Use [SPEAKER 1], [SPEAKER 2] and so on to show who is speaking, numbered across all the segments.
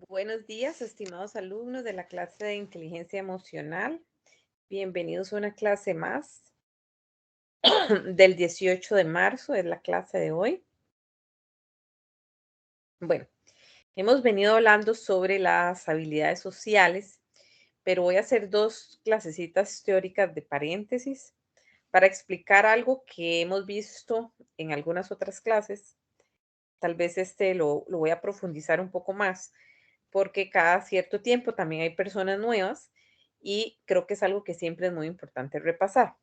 [SPEAKER 1] Buenos días, estimados alumnos de la clase de inteligencia emocional. Bienvenidos a una clase más del 18 de marzo, es la clase de hoy. Bueno, hemos venido hablando sobre las habilidades sociales, pero voy a hacer dos clasecitas teóricas de paréntesis para explicar algo que hemos visto en algunas otras clases. Tal vez lo voy a profundizar un poco más porque cada cierto tiempo también hay personas nuevas y creo que es algo que siempre es muy importante repasar.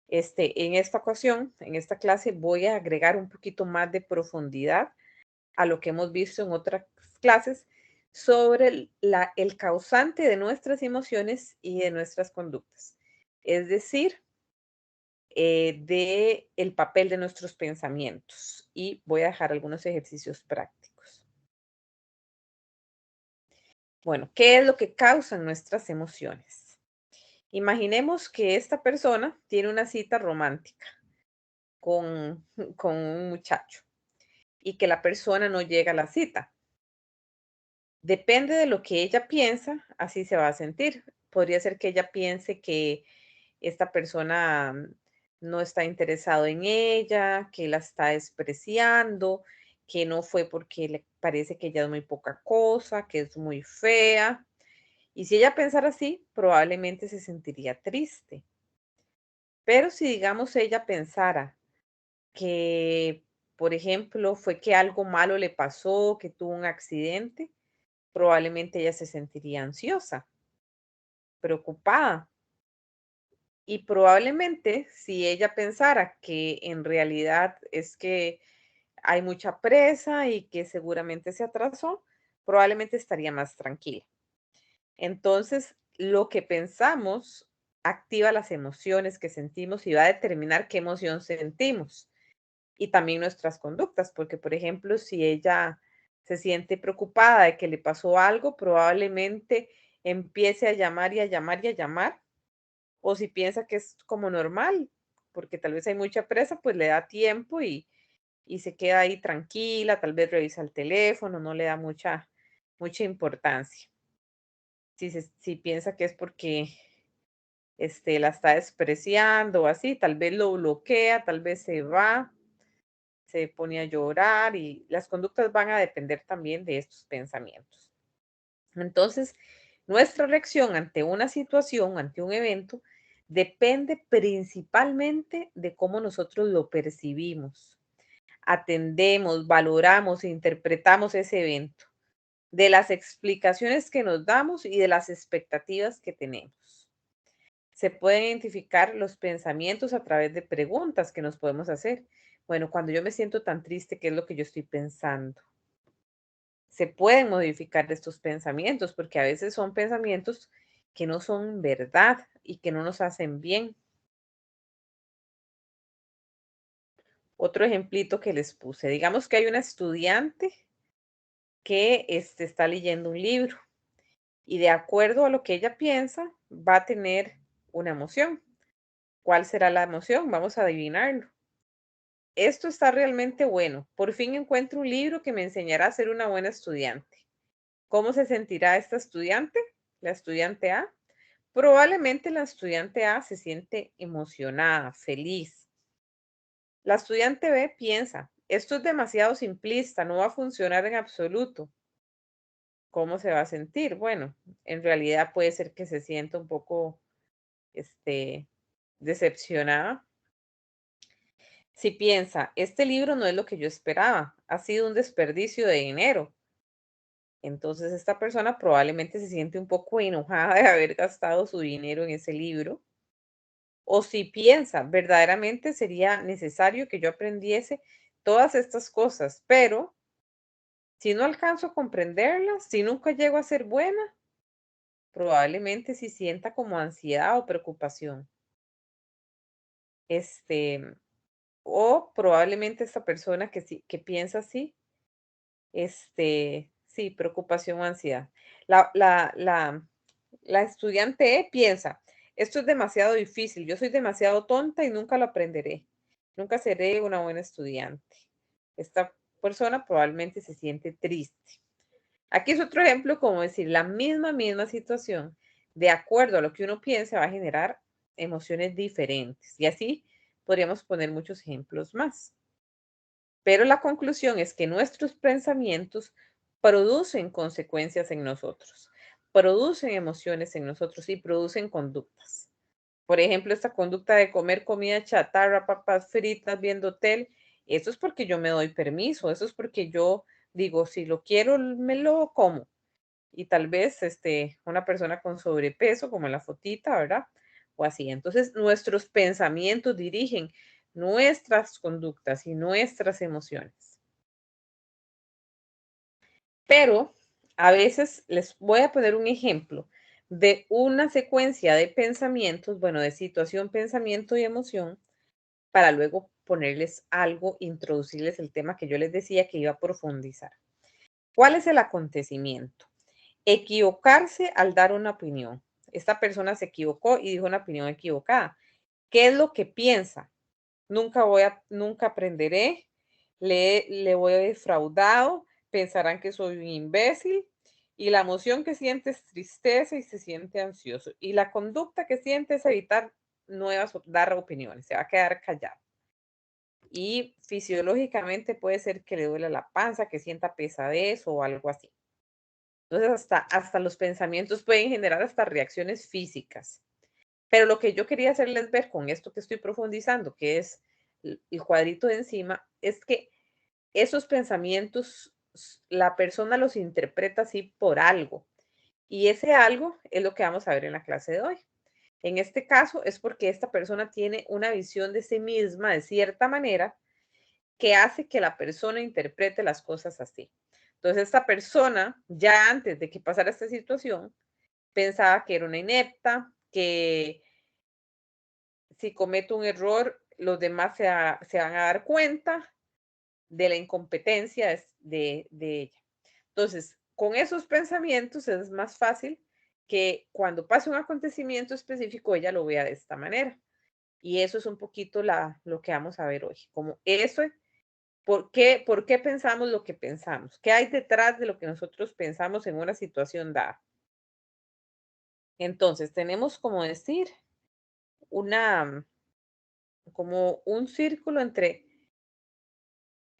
[SPEAKER 1] En esta ocasión, en esta clase, voy a agregar un poquito más de profundidad a lo que hemos visto en otras clases sobre el causante de nuestras emociones y de nuestras conductas. Es decir, de el papel de nuestros pensamientos. Y voy a dejar algunos ejercicios prácticos. Bueno, ¿qué es lo que causan nuestras emociones? Imaginemos que esta persona tiene una cita romántica con, con un muchacho y que la persona no llega a la cita. Depende de lo que ella piensa, así se va a sentir. Podría ser que ella piense que esta persona no está interesado en ella, que la está despreciando, que no fue porque le parece que ella es muy poca cosa, que es muy fea. Y si ella pensara así, probablemente se sentiría triste. Pero si, digamos, ella pensara que, por ejemplo, fue que algo malo le pasó, que tuvo un accidente, probablemente ella se sentiría ansiosa, preocupada. Y probablemente si ella pensara que en realidad es que hay mucha presa y que seguramente se atrasó, probablemente estaría más tranquila. Entonces, lo que pensamos activa las emociones que sentimos y va a determinar qué emoción sentimos y también nuestras conductas, porque por ejemplo, si ella se siente preocupada de que le pasó algo, probablemente empiece a llamar y a llamar y a llamar, o si piensa que es como normal, porque tal vez hay mucha presa, pues le da tiempo y se queda ahí tranquila, tal vez revisa el teléfono, no le da mucha importancia. Si piensa que es porque la está despreciando o así, tal vez lo bloquea, tal vez se va, se pone a llorar y las conductas van a depender también de estos pensamientos. Entonces, nuestra reacción ante una situación, ante un evento, depende principalmente de cómo nosotros lo percibimos, atendemos, valoramos e interpretamos ese evento, de las explicaciones que nos damos y de las expectativas que tenemos. Se pueden identificar los pensamientos a través de preguntas que nos podemos hacer. Bueno, cuando yo me siento tan triste, ¿qué es lo que yo estoy pensando? Se pueden modificar estos pensamientos porque a veces son pensamientos que no son verdad y que no nos hacen bien. Otro ejemplito que les puse, digamos que hay una estudiante que está leyendo un libro y de acuerdo a lo que ella piensa, va a tener una emoción. ¿Cuál será la emoción? Vamos a adivinarlo. Esto está realmente bueno. Por fin encuentro un libro que me enseñará a ser una buena estudiante. ¿Cómo se sentirá esta estudiante? La estudiante A. Probablemente la estudiante A se siente emocionada, feliz. La estudiante B piensa, esto es demasiado simplista, no va a funcionar en absoluto. ¿Cómo se va a sentir? Bueno, en realidad puede ser que se sienta un poco, este, decepcionada. Si piensa, este libro no es lo que yo esperaba, ha sido un desperdicio de dinero. Entonces esta persona probablemente se siente un poco enojada de haber gastado su dinero en ese libro. O si piensa, verdaderamente sería necesario que yo aprendiese todas estas cosas, pero si no alcanzo a comprenderlas, si nunca llego a ser buena, probablemente sí sienta como ansiedad o preocupación. Este, o probablemente esta persona que sí, que piensa así, sí, preocupación o ansiedad. La, la, la, la estudiante E piensa, esto es demasiado difícil, yo soy demasiado tonta y nunca lo aprenderé. Nunca seré una buena estudiante. Esta persona probablemente se siente triste. Aquí es otro ejemplo, como decir, la misma situación, de acuerdo a lo que uno piensa, va a generar emociones diferentes. Y así podríamos poner muchos ejemplos más. Pero la conclusión es que nuestros pensamientos producen consecuencias en nosotros, producen emociones en nosotros y producen conductas. Por ejemplo, esta conducta de comer comida chatarra, papas fritas, viendo tel, eso es porque yo me doy permiso, eso es porque yo digo, si lo quiero, me lo como. Y tal vez una persona con sobrepeso, como en la fotita, ¿verdad? O así. Entonces, nuestros pensamientos dirigen nuestras conductas y nuestras emociones. Pero a veces les voy a poner un ejemplo de una secuencia de pensamientos, bueno, de situación, pensamiento y emoción, para luego ponerles algo, introducirles el tema que yo les decía que iba a profundizar. ¿Cuál es el acontecimiento? Equivocarse al dar una opinión. Esta persona se equivocó y dijo una opinión equivocada. ¿Qué es lo que piensa? Nunca aprenderé, le voy a defraudado, pensarán que soy un imbécil y la emoción que siente es tristeza y se siente ansioso. Y la conducta que siente es evitar dar opiniones, se va a quedar callado. Y fisiológicamente puede ser que le duele la panza, que sienta pesadez o algo así. Entonces, hasta los pensamientos pueden generar hasta reacciones físicas. Pero lo que yo quería hacerles ver con esto que estoy profundizando, que es el cuadrito de encima, es que esos pensamientos la persona los interpreta así por algo. Y ese algo es lo que vamos a ver en la clase de hoy. En este caso es porque esta persona tiene una visión de sí misma de cierta manera que hace que la persona interprete las cosas así. Entonces, esta persona, ya antes de que pasara esta situación, pensaba que era una inepta, que si cometo un error, los demás se van a dar cuenta de la incompetencia de ella. Entonces, con esos pensamientos es más fácil que cuando pase un acontecimiento específico, ella lo vea de esta manera. Y eso es un poquito lo que vamos a ver hoy, como eso, ¿por qué pensamos lo que pensamos? ¿Qué hay detrás de lo que nosotros pensamos en una situación dada? Entonces, tenemos como decir una, como un círculo entre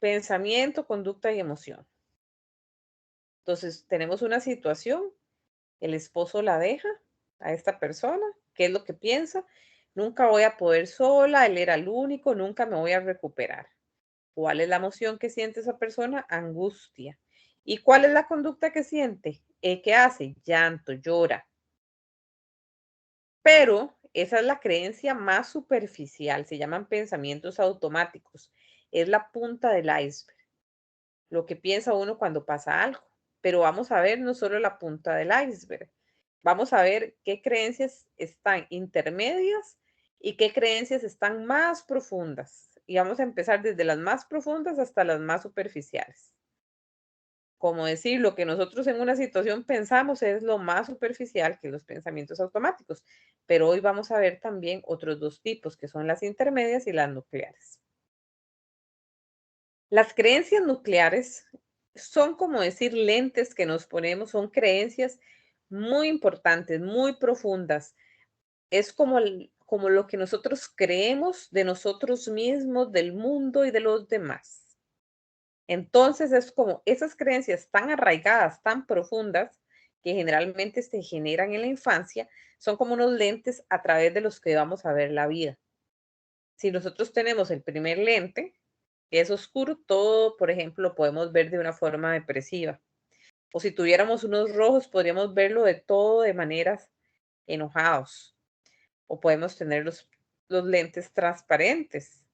[SPEAKER 1] pensamiento, conducta y emoción. Entonces, tenemos una situación, el esposo la deja a esta persona, ¿qué es lo que piensa? Nunca voy a poder sola, él era el único, nunca me voy a recuperar. ¿Cuál es la emoción que siente esa persona? Angustia. ¿Y cuál es la conducta que siente? ¿Qué hace? Llanto, llora. Pero esa es la creencia más superficial, se llaman pensamientos automáticos. Es la punta del iceberg, lo que piensa uno cuando pasa algo. Pero vamos a ver no solo la punta del iceberg, vamos a ver qué creencias están intermedias y qué creencias están más profundas. Y vamos a empezar desde las más profundas hasta las más superficiales. Como decir, lo que nosotros en una situación pensamos es lo más superficial, que los pensamientos automáticos. Pero hoy vamos a ver también otros dos tipos, que son las intermedias y las nucleares. Las creencias nucleares son como decir lentes que nos ponemos, son creencias muy importantes, muy profundas. Es como lo que nosotros creemos de nosotros mismos, del mundo y de los demás. Entonces es como esas creencias tan arraigadas, tan profundas, que generalmente se generan en la infancia, son como unos lentes a través de los que vamos a ver la vida. Si nosotros tenemos el primer lente, que es oscuro, todo, por ejemplo, lo podemos ver de una forma depresiva. O si tuviéramos unos rojos, podríamos verlo de todo de maneras enojados. O podemos tener los lentes transparentes.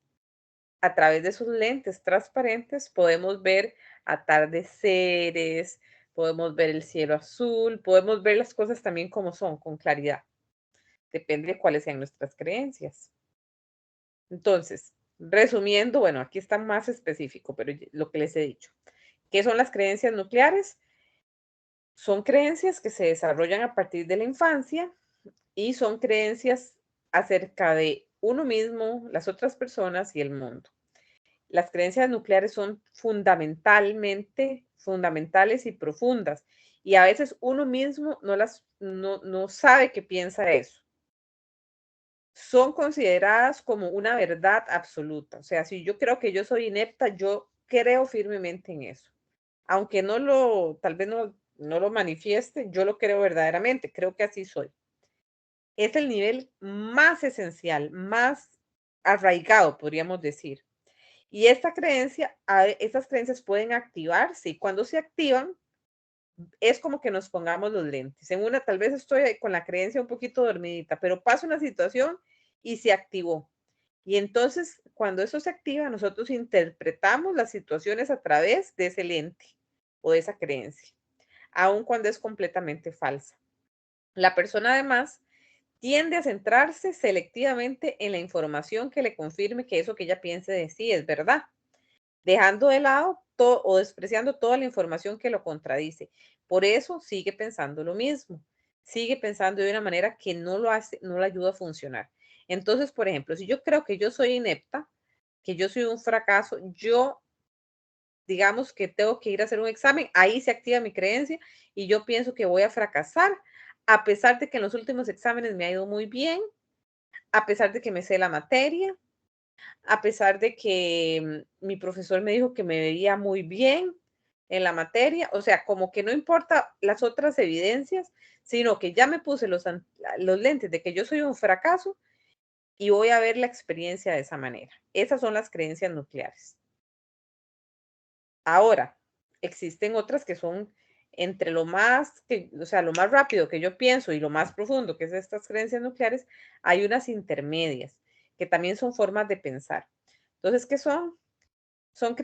[SPEAKER 1] A través de esos lentes transparentes podemos ver atardeceres, podemos ver el cielo azul, podemos ver las cosas también como son, con claridad. Depende de cuáles sean nuestras creencias. Entonces, resumiendo, bueno, aquí está más específico, pero lo que les he dicho. ¿Qué son las creencias nucleares? Son creencias que se desarrollan a partir de la infancia y son creencias acerca de uno mismo, las otras personas y el mundo. Las creencias nucleares son fundamentales y profundas, y a veces uno mismo no sabe que piensa eso. Son consideradas como una verdad absoluta. O sea, si yo creo que yo soy inepta, yo creo firmemente en eso. Aunque tal vez no lo manifieste, yo lo creo verdaderamente, creo que así soy. Es el nivel más esencial, más arraigado, podríamos decir. Y estas creencias pueden activarse y cuando se activan, es como que nos pongamos los lentes. Tal vez estoy con la creencia un poquito dormidita, pero pasa una situación y se activó. Y entonces, cuando eso se activa, nosotros interpretamos las situaciones a través de ese lente o de esa creencia, aun cuando es completamente falsa. La persona además tiende a centrarse selectivamente en la información que le confirme que eso que ella piense de sí es verdad, dejando de lado o despreciando toda la información que lo contradice. Por eso sigue pensando lo mismo, sigue pensando de una manera que no lo ayuda a funcionar. Entonces, por ejemplo, si yo creo que yo soy inepta, que yo soy un fracaso, yo digamos que tengo que ir a hacer un examen, ahí se activa mi creencia y yo pienso que voy a fracasar, a pesar de que en los últimos exámenes me ha ido muy bien, a pesar de que me sé la materia, a pesar de que mi profesor me dijo que me veía muy bien en la materia, o sea, como que no importa las otras evidencias, sino que ya me puse los lentes de que yo soy un fracaso y voy a ver la experiencia de esa manera. Esas son las creencias nucleares. Ahora, existen otras que son entre o sea, lo más rápido que yo pienso y lo más profundo, que es estas creencias nucleares, hay unas intermedias, que también son formas de pensar. Entonces, ¿qué son? Son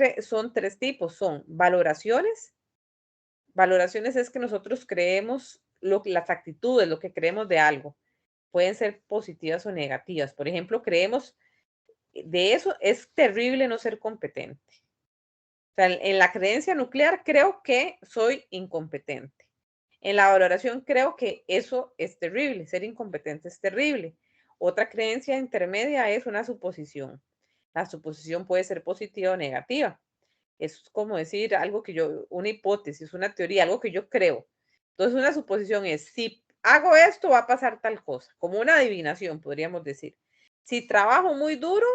[SPEAKER 1] tres tipos, son valoraciones. Valoraciones es que nosotros creemos las actitudes, lo que creemos de algo. Pueden ser positivas o negativas. Por ejemplo, creemos de eso es terrible no ser competente. O sea, en la creencia nuclear creo que soy incompetente. En la valoración creo que eso es terrible, ser incompetente es terrible. Otra creencia intermedia es una suposición. La suposición puede ser positiva o negativa. Es como decir algo una hipótesis, una teoría, algo que yo creo. Entonces, una suposición es, si hago esto, va a pasar tal cosa, como una adivinación, podríamos decir. Si trabajo muy duro,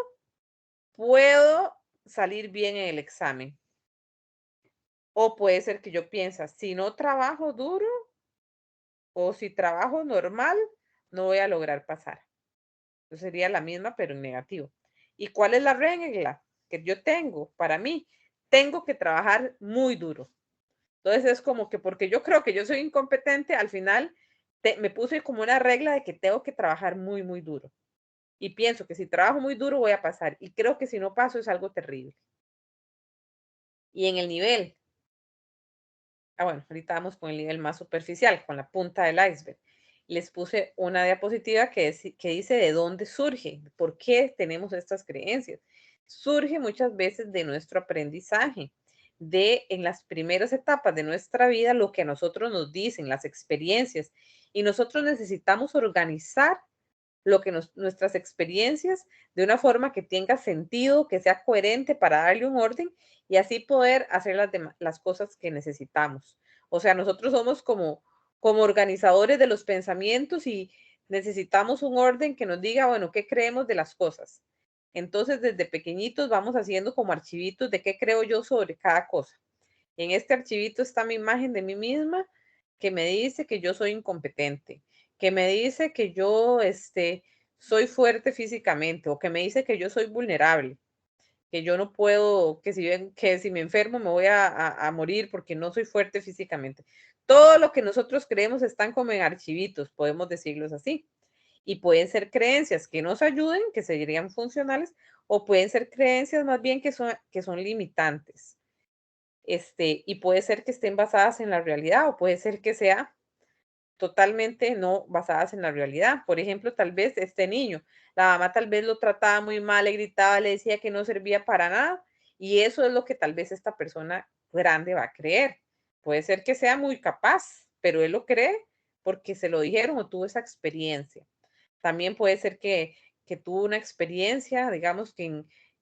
[SPEAKER 1] puedo salir bien en el examen. O puede ser que yo piense, si no trabajo duro o si trabajo normal, no voy a lograr pasar. Entonces sería la misma, pero en negativo. ¿Y cuál es la regla que yo tengo para mí? Tengo que trabajar muy duro. Entonces es como que porque yo creo que yo soy incompetente, al final me puse como una regla de que tengo que trabajar muy, muy duro. Y pienso que si trabajo muy duro voy a pasar. Y creo que si no paso es algo terrible. Y en el nivel, bueno, ahorita vamos con el nivel más superficial, con la punta del iceberg. Les puse una diapositiva que dice de dónde surge, por qué tenemos estas creencias. Surge muchas veces de nuestro aprendizaje, de en las primeras etapas de nuestra vida, lo que a nosotros nos dicen, las experiencias. Y nosotros necesitamos organizar nuestras experiencias de una forma que tenga sentido, que sea coherente para darle un orden y así poder hacer las cosas que necesitamos. O sea, nosotros somos como organizadores de los pensamientos y necesitamos un orden que nos diga, bueno, qué creemos de las cosas. Entonces, desde pequeñitos vamos haciendo como archivitos de qué creo yo sobre cada cosa. En este archivito está mi imagen de mí misma que me dice que yo soy incompetente, que me dice que yo soy fuerte físicamente o que me dice que yo soy vulnerable, que yo no puedo, que si me enfermo me voy a morir porque no soy fuerte físicamente. Todo lo que nosotros creemos están como en archivitos, podemos decirlos así. Y pueden ser creencias que nos ayuden, que serían funcionales, o pueden ser creencias más bien que son limitantes. Y puede ser que estén basadas en la realidad o puede ser que sea totalmente no basadas en la realidad. Por ejemplo, tal vez este niño, la mamá tal vez lo trataba muy mal, le gritaba, le decía que no servía para nada y eso es lo que tal vez esta persona grande va a creer. Puede ser que sea muy capaz, pero él lo cree porque se lo dijeron o tuvo esa experiencia. También puede ser que tuvo una experiencia, digamos,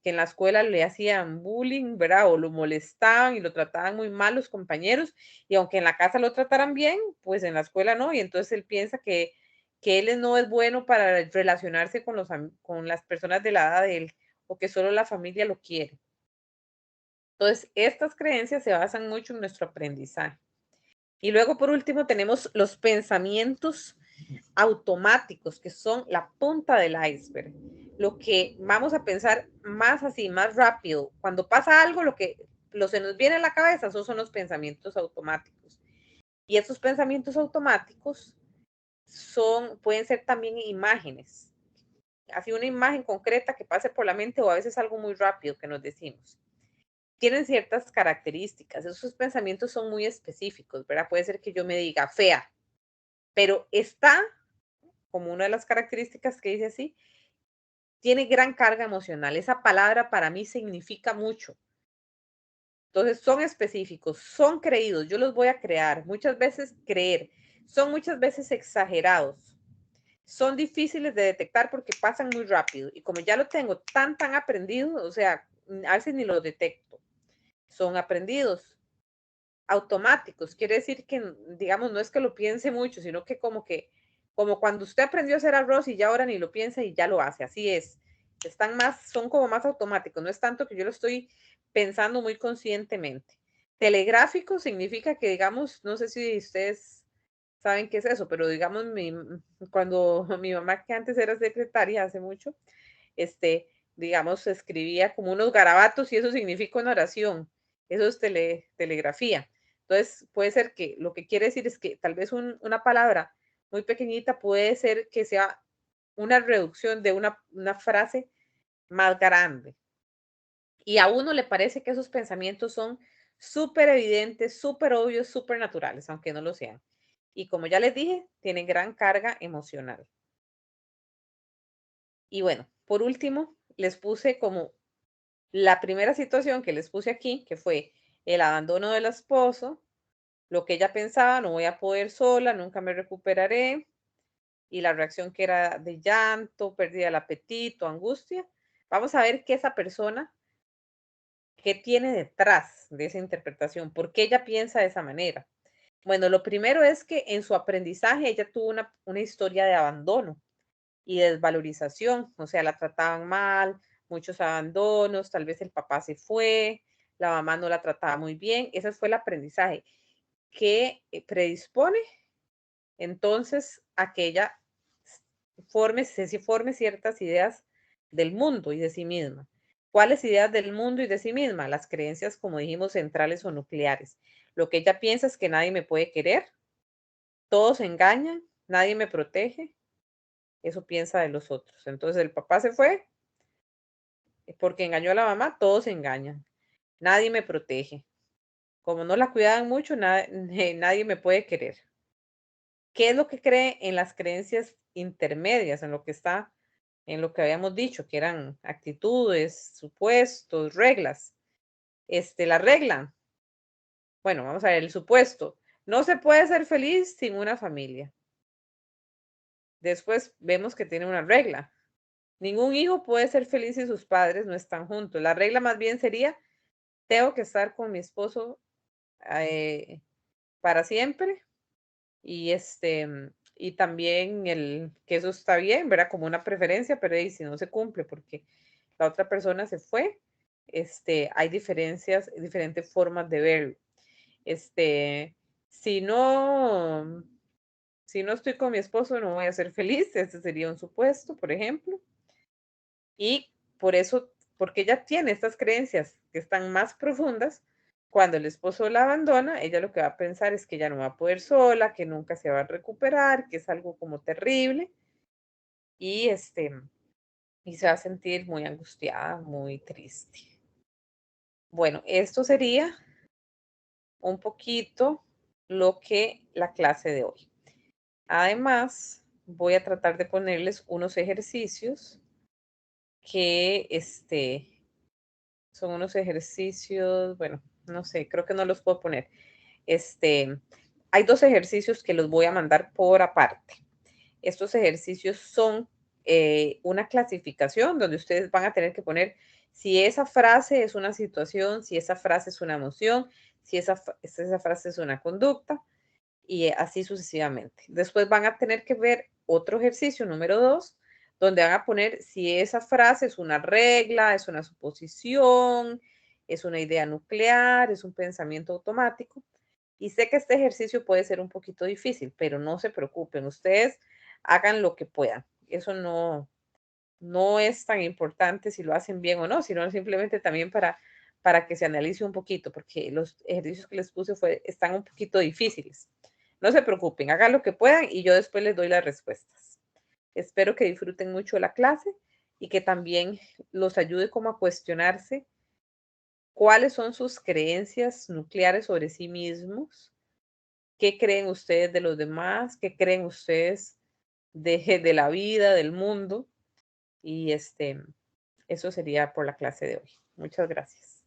[SPEAKER 1] que en la escuela le hacían bullying, ¿verdad? O lo molestaban y lo trataban muy mal los compañeros, y aunque en la casa lo trataran bien, pues en la escuela no, y entonces él piensa que él no es bueno para relacionarse con, con las personas de la edad de él, o que solo la familia lo quiere. Entonces, estas creencias se basan mucho en nuestro aprendizaje. Y luego, por último, tenemos los pensamientos automáticos, que son la punta del iceberg. Lo que vamos a pensar más así, más rápido. Cuando pasa algo, lo se nos viene a la cabeza, esos son los pensamientos automáticos. Y esos pensamientos automáticos pueden ser también imágenes. Así una imagen concreta que pase por la mente o a veces algo muy rápido que nos decimos. Tienen ciertas características. Esos pensamientos son muy específicos, ¿verdad? Puede ser que yo me diga fea, pero está como una de las características que dice así, tiene gran carga emocional. Esa palabra para mí significa mucho. Entonces son específicos, son creídos, yo los voy a crear, muchas veces creer, son muchas veces exagerados, son difíciles de detectar porque pasan muy rápido y como ya lo tengo tan aprendido, o sea, a veces ni lo detecto, son aprendidos, automáticos, quiere decir que, digamos, no es que lo piense mucho, sino que como cuando usted aprendió a hacer arroz y ya ahora ni lo piensa y ya lo hace, así es. Son como más automáticos, no es tanto que yo lo estoy pensando muy conscientemente. Telegráfico significa que, digamos, no sé si ustedes saben qué es eso, pero digamos, cuando mi mamá, que antes era secretaria hace mucho, este, digamos, escribía como unos garabatos y eso significa una oración. Eso es telegrafía. Entonces, puede ser que lo que quiere decir es que tal vez una palabra muy pequeñita puede ser que sea una reducción de una frase más grande. Y a uno le parece que esos pensamientos son súper evidentes, súper obvios, súper naturales, aunque no lo sean. Y como ya les dije, tienen gran carga emocional. Y bueno, por último, les puse como la primera situación que les puse aquí, que fue el abandono del esposo, lo que ella pensaba, no voy a poder sola, nunca me recuperaré, y la reacción que era de llanto, pérdida del apetito, angustia. Vamos a ver qué esa persona, qué tiene detrás de esa interpretación, por qué ella piensa de esa manera. Bueno, lo primero es que en su aprendizaje ella tuvo una historia de abandono y desvalorización, o sea, la trataban mal, muchos abandonos, tal vez el papá se fue, la mamá no la trataba muy bien, ese fue el aprendizaje que predispone entonces a que ella se forme ciertas ideas del mundo y de sí misma. ¿Cuáles ideas del mundo y de sí misma? Las creencias, como dijimos, centrales o nucleares. Lo que ella piensa es que nadie me puede querer, todos engañan, nadie me protege, eso piensa de los otros. Entonces el papá se fue porque engañó a la mamá, todos se engañan. Nadie me protege. Como no la cuidaban mucho, nadie me puede querer. ¿Qué es lo que cree en las creencias intermedias, en lo que está, en lo que habíamos dicho, que eran actitudes, supuestos, reglas? La regla. Bueno, vamos a ver el supuesto. No se puede ser feliz sin una familia. Después vemos que tiene una regla. Ningún hijo puede ser feliz si sus padres no están juntos. La regla más bien sería, tengo que estar con mi esposo para siempre y y también que eso está bien, ¿verdad? Como una preferencia, pero si no se cumple porque la otra persona se fue, hay diferentes formas de verlo. Este, si no, si no estoy con mi esposo, no voy a ser feliz, ese sería un supuesto, por ejemplo. Y por eso, porque ella tiene estas creencias que están más profundas, cuando el esposo la abandona, ella lo que va a pensar es que ya no va a poder sola, que nunca se va a recuperar, que es algo como terrible y y se va a sentir muy angustiada, muy triste. Bueno, esto sería un poquito lo que la clase de hoy. Además, voy a tratar de ponerles unos ejercicios que son unos ejercicios, bueno, no sé, creo que no los puedo poner. Hay dos ejercicios que los voy a mandar por aparte. Estos ejercicios son una clasificación donde ustedes van a tener que poner si esa frase es una situación, si esa frase es una emoción, si esa frase es una conducta y así sucesivamente. Después van a tener que ver otro ejercicio número 2, donde van a poner si esa frase es una regla, es una suposición, es una idea nuclear, es un pensamiento automático. Y sé que este ejercicio puede ser un poquito difícil, pero no se preocupen, ustedes hagan lo que puedan. Eso no es tan importante si lo hacen bien o no, sino simplemente también para que se analice un poquito, porque los ejercicios que les puse están un poquito difíciles. No se preocupen, hagan lo que puedan y yo después les doy las respuestas. Espero que disfruten mucho la clase y que también los ayude como a cuestionarse cuáles son sus creencias nucleares sobre sí mismos, qué creen ustedes de los demás, qué creen ustedes de la vida, del mundo. Y eso sería por la clase de hoy. Muchas gracias.